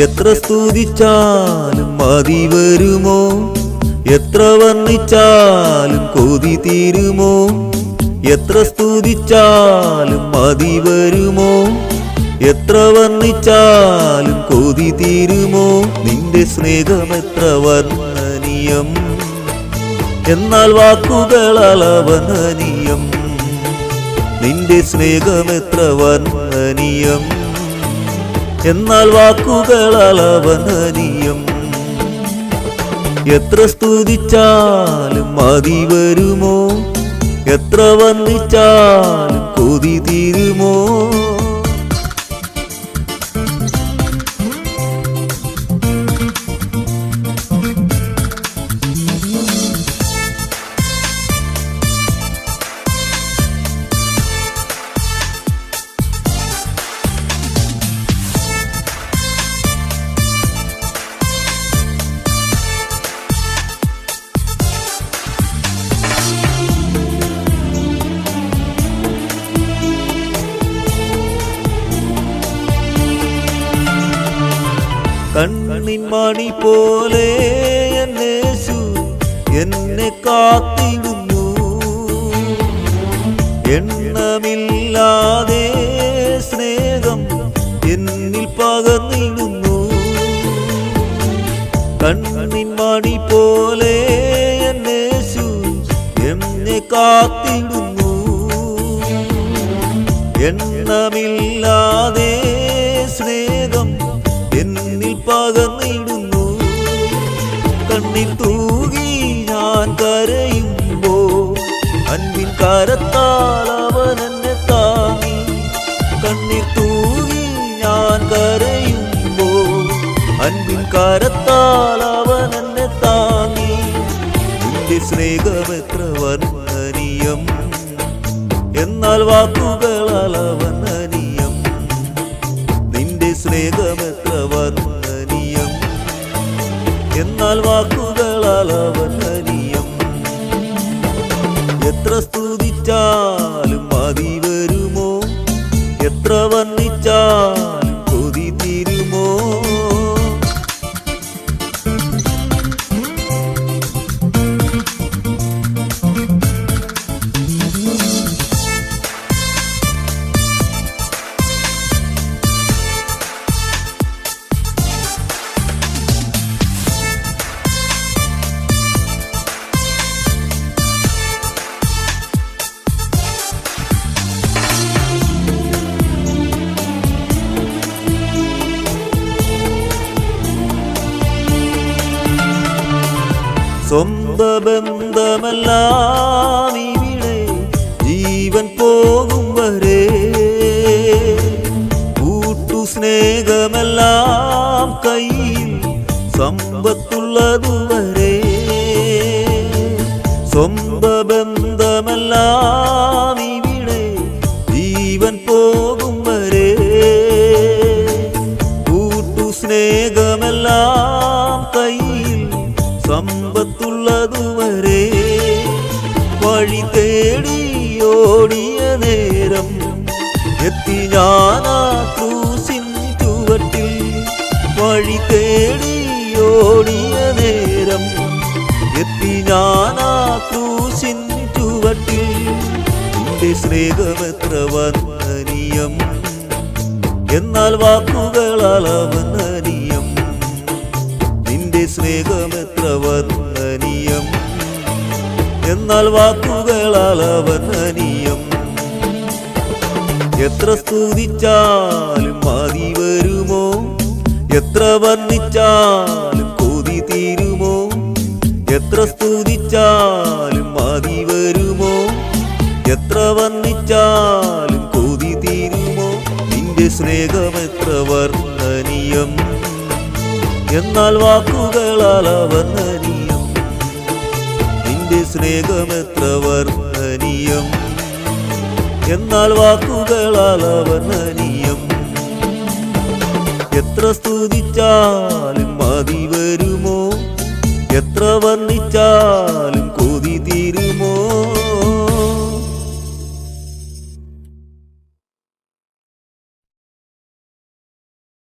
എത്ര സ്തുതിച്ചാലും മതി വരുമോ? എത്ര വർണ്ണിച്ചാലും കൊതി തീരുമോ? എത്ര സ്തുതിച്ചാലും മതി വരുമോ? എത്ര വർണ്ണിച്ചാലും കൊതി തീരുമോ? നിന്റെ സ്നേഹമെത്ര വർണ്ണനീയം, എന്നാൽ വാക്കുകളാൽ അവർണ്ണനീയം. നിന്റെ സ്നേഹമെത്ര വർണ്ണനീയം, എന്നാൽ വാക്കുകളാൽ അവർണ്ണനീയം. എത്ര സ്തുതിച്ചാലും മതി വരുമോ? എത്ര വർണ്ണിച്ചാലും കൊതി തീരുമോ? കണ്ണിൻ മണി പോലെ യേശു എന്നെ കാത്തിടുന്നു. എണ്ണമില്ലാതെ സ്നേഹം എന്നിൽ പകർന്നിടുന്നു. കണ്ണിൻ മണി പോലെ യേശു എന്നെ കാത്തിടുന്നു. എണ്ണമില്ലാതെ സ്നേഹം എന്നിൽ പകർന്നിടുന്നു. കണ്ണിൽ തൂകി ഞാൻ കരയുമ്പോ അൻപിൻ കരത്താൽ അവൻ എന്നെ താങ്ങി. കണ്ണിൽ തൂകി ഞാൻ കരയുമ്പോ അൻപിൻ കരത്താൽ അവൻ എന്നെ താങ്ങി. നിന്റെ സ്നേഹമെത്ര വർണ്ണനീയം, എന്നാൽ വാക്കുകളാൽ അവർണ്ണനീയം. നിന്റെ സ്നേഹമെത്ര വർണ്ണനീയം, എന്നാൽ വാക്കുകളാൽ അവർണ്ണനീയം. എത്ര സ്തുതിച്ചാലും മതി വരുമോ? എത്ര വർണ്ണിച്ചാലും കൊതി തീരുമോ? സ്വന്ത ബന്ധമെല്ലാം ഇവിടെ ജീവൻ പോകും വരെ, കൂട്ടു സ്നേഹമെല്ലാം കയ്യിൽ സമ്പത്തുള്ളതുവരെ. സ്വന്ത ബന്ധമെല്ലാം ഇവിടെ ജീവൻ പോകും വരെ, കൂട്ടു സ്നേഹമെല്ലാം കയ്യിൽ സമ്പത്തുള്ളതുവരെ. വഴി തേടി ഓടിയ നേരം എത്തി ഞാനാ ക്രൂശിൻ ചുവട്ടിൽ. വഴി തേടി ഓടിയ നേരം എത്തി ഞാനാ ക്രൂശിൻ ചുവട്ടിൽ. നിന്റെ സ്നേഹമെത്ര വർണ്ണനീയം, എന്നാൽ വാക്കുകളാൽ അവർണ്ണനീയം. നിന്റെ സ്നേഹമെത്ര വർണ്ണനീയം, എന്നാൽ വാക്കുകളാൽ അവർണ്ണനീയം. എത്ര സ്തുതിച്ചാലും മതി വരുമോ? എത്ര വർണ്ണിച്ചാലും കൊതി തീരുമോ? എത്ര സ്തുതിച്ചാലും മതി വരുമോ? എത്ര വർണ്ണിച്ചാലും കൊതി തീരുമോ? നിന്റെ സ്നേഹമെത്ര വർണ്ണനീയം, എന്നാൽ വാക്കുകളാൽ അവർണ്ണനീയം. നിന്റെ സ്നേഹമെത്ര വർണ്ണനീയം, എന്നാൽ വാക്കുകളാൽ അവർണ്ണനീയം. എത്ര സ്തുതിച്ചാലും മതി വരുമോ? എത്ര വർണ്ണിച്ചാലും